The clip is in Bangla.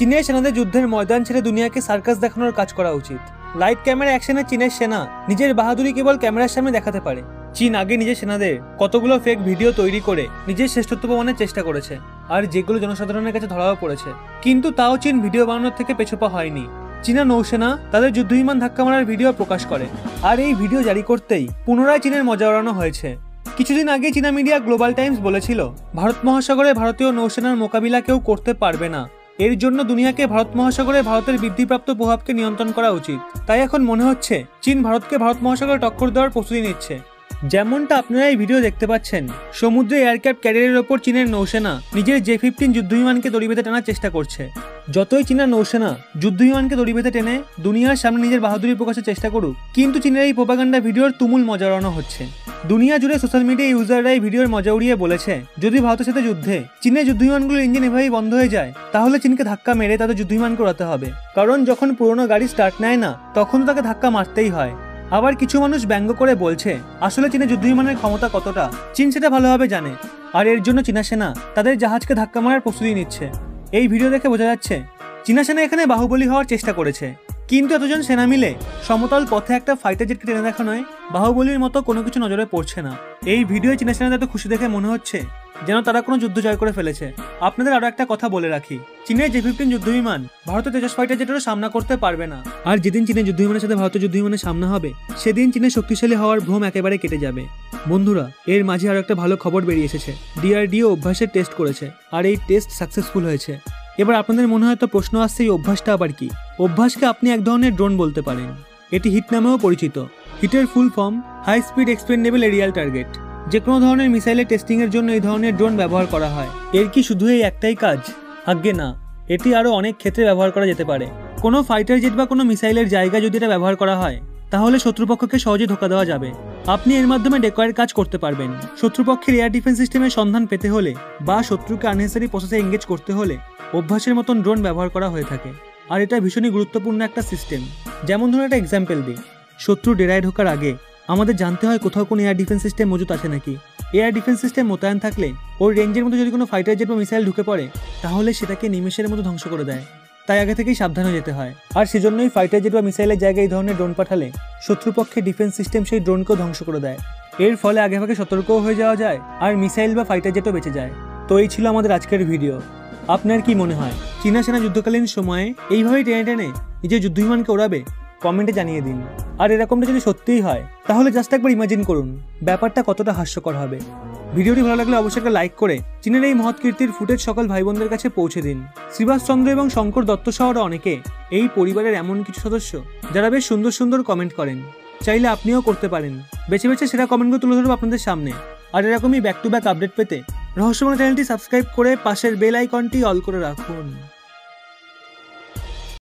চীনের সেনাদের যুদ্ধের ময়দান ছেড়ে দুনিয়াকে সার্কাস দেখানোর কাজ করা উচিত। লাইট ক্যামেরা অ্যাকশনে চীনের সেনা নিজের বাহাদুরি কেবল ক্যামেরার সামনে দেখাতে পারে। চীন আগে নিজের সেনাদের কতগুলো ফেক ভিডিও তৈরি করে নিজের শ্রেষ্ঠত্ব প্রমাণের চেষ্টা করেছে, আর যেগুলো জনসাধারণের কাছে ধরাও পড়েছে। কিন্তু তাও চীন ভিডিও বানানোর থেকে পেছপা হয়নি। চীনা নৌসেনা তাদের যুদ্ধবিমান ধাক্কা মারার ভিডিও প্রকাশ করে, আর এই ভিডিও জারি করতেই পুনরায় চীনের মজা ওড়ানো হয়েছে। কিছুদিন আগে চীনা মিডিয়া গ্লোবাল টাইমস বলেছিল, ভারত মহাসাগরে ভারতীয় নৌসেনার মোকাবিলা কেউ করতে পারবে না। এর জন্য দুনিয়াকে ভারত মহাসাগরে ভারতের বৃদ্ধিপ্রাপ্ত প্রভাবকে নিয়ন্ত্রণ করা উচিত। তাই এখন মনে হচ্ছে চীন ভারতকে ভারত মহাসাগরে টক্কর দেওয়ার প্রস্তুতি নিচ্ছে। যেমনটা আপনারা এই ভিডিও দেখতে পাচ্ছেন, সমুদ্রে এয়ারক্রাফট ক্যারিয়ারের ওপর চীনের নৌসেনা নিজের J-15 যুদ্ধবিমানকে দড়ি বেঁধে টানার চেষ্টা করছে। যতই চীনা নৌসেনা যুদ্ধবিমানকে দড়ি বেঁধে টেনে দুনিয়ার সামনে নিজের বাহাদুরি প্রকাশের চেষ্টা করুক, কিন্তু চীনের এই প্রোপাগান্ডা ভিডিওর তুমুল মজা উড়ানো হচ্ছে। দুনিয়া জুড়ে সোশ্যাল মিডিয়া ইউজাররা এই ভিডিওর মজা উড়িয়ে বলেছে, যদি ভারতের সাথে যুদ্ধে চীনের যুদ্ধবিমানগুলোর ইঞ্জিন এভাবেই বন্ধ হয়ে যায়, তাহলে চীনকে ধাক্কা মেরে তাদের যুদ্ধবিমানকে উড়াতে হবে। কারণ যখন পুরোনো গাড়ি স্টার্ট নেয় না, তখন তো তাকে ধাক্কা মারতেই হয়। আবার কিছু মানুষ ব্যঙ্গ করে বলছে, আসলে চীনের যুদ্ধবিমানের ক্ষমতা কতটা চীন সেটা ভালোভাবে জানে, আর এর জন্য চীনা সেনা তাদের জাহাজকে ধাক্কা মারার প্রস্তুতি নিচ্ছে। এই ভিডিও দেখে বোঝা যাচ্ছে চীনা সেনা এখানে বাহুবলী হওয়ার চেষ্টা করেছে, কিন্তু এতজন সেনা মিলে সমতল পথে একটা ফাইটার জেটকে টেনে দেখানোয় বাহুবলীর মতো কোনো কিছু নজরে পড়ছে না। এই ভিডিও চীনা সেনাদের এত খুশি দেখে মনে হচ্ছে যেন তারা কোনো যুদ্ধ জয় করে ফেলেছে। আপনাদের আরো একটা কথা বলে রাখি, চীনের J-15 যুদ্ধবিমান ভারতের তেজস ফাইটার জেটেরও সামনা করতে পারবে না। আর যেদিন চীনের যুদ্ধবিমানের সাথে ভারতের যুদ্ধবিমানের সামনা হবে, সেদিন চীনের শক্তিশালী হওয়ার ভ্রম একেবারে কেটে যাবে। বন্ধুরা, এর মাঝে আরো একটা ভালো খবর বেরিয়ে এসেছে। DRDO অভ্যাসের টেস্ট করেছে, আর এই টেস্ট সাকসেসফুল হয়েছে। এবার আপনাদের মনে হয়তো প্রশ্ন আসছে, এই অভ্যাসটা আবার কি? অভ্যাসকে আপনি এক ধরনের ড্রোন বলতে পারেন। এটি হিট নামেও পরিচিত। হিটের full form high speed expendable aerial target. যে কোনো ধরনের মিসাইলের টেস্টিং এর জন্য এই ধরনের ড্রোন ব্যবহার করা হয়। এর কি শুধু এই একটাই কাজ? আজ্ঞে না, এটি আরো অনেক ক্ষেত্রে ব্যবহার করা যেতে পারে। কোনো ফাইটার জেট বা কোনো মিসাইলের জায়গায় যদি এটা ব্যবহার করা হয়, তাহলে শত্রুপক্ষকে সহজে ধোঁকা দেওয়া যাবে। আপনি এর মাধ্যমে ডেকয়ের কাজ করতে পারবেন। শত্রুপক্ষের এয়ার ডিফেন্স সিস্টেমের সন্ধান পেতে হলে বা শত্রুকে আননেসেসারি প্রসেসে এঙ্গেজ করতে হলে অভ্যাসের মতন ড্রোন ব্যবহার করা হয়ে থাকে। আর এটা ভীষণই গুরুত্বপূর্ণ একটা সিস্টেম। যেমন ধরুন একটা এক্সাম্পল দিই, শত্রু ডেরায় ঢোকার আগে আমাদের জানতে হয় কোথাও কোনো এয়ার ডিফেন্স সিস্টেম মজুত আছে নাকি। এয়ার ডিফেন্স সিস্টেম মোতায়েন থাকলে ওর রেঞ্জের মধ্যে যদি কোনো ফাইটার জেট বা মিসাইল ঢুকে পড়ে, তাহলে সেটাকে নিমেষের মতো ধ্বংস করে দেয়। তাই আগে থেকেই সাবধান হয়ে যেতে হয়। আর সেজন্যই ফাইটার জেট বা মিসাইলের জায়গায় এই ধরনের ড্রোন পাঠালে শত্রুপক্ষের ডিফেন্স সিস্টেম সেই ড্রোনকেও ধ্বংস করে দেয়। এর ফলে আগেভাগে সতর্কও হয়ে যাওয়া যায়, আর মিসাইল বা ফাইটার জেটও বেঁচে যায়। তো এই ছিল আমাদের আজকের ভিডিও। আপনার কি মনে হয় চীনা সেনা যুদ্ধকালীন সময়ে এইভাবেই টেনে টেনে নিজের যুদ্ধবিমানকে ওড়াবে? কমেন্টে জানিয়ে দিন। আর এরকমটা যদি সত্যিই হয়, তাহলে জাস্ট একবার ইমাজিন করুন ব্যাপারটা কতটা হাস্যকর হবে। ভিডিওটি ভালো লাগলে অবশ্যই একটা লাইক করে চীনের এই মহৎ কীর্তির ফুটেজ সকল ভাই বোনদের কাছে পৌঁছে দিন। শ্রীবাসচন্দ্র এবং শঙ্কর দত্ত সহ অনেকে এই পরিবারের এমন কিছু সদস্য যারা বেশ সুন্দর সুন্দর কমেন্ট করেন। চাইলে আপনিও করতে পারেন। বেছে বেছে সেরা কমেন্টগুলো তুলে ধরবো আপনাদের সামনে। আর এরকমই ব্যাক টু ব্যাক আপডেট পেতে রহস্যময় চ্যানেলটি সাবস্ক্রাইব করে পাশের বেল আইকনটি অল করে রাখুন।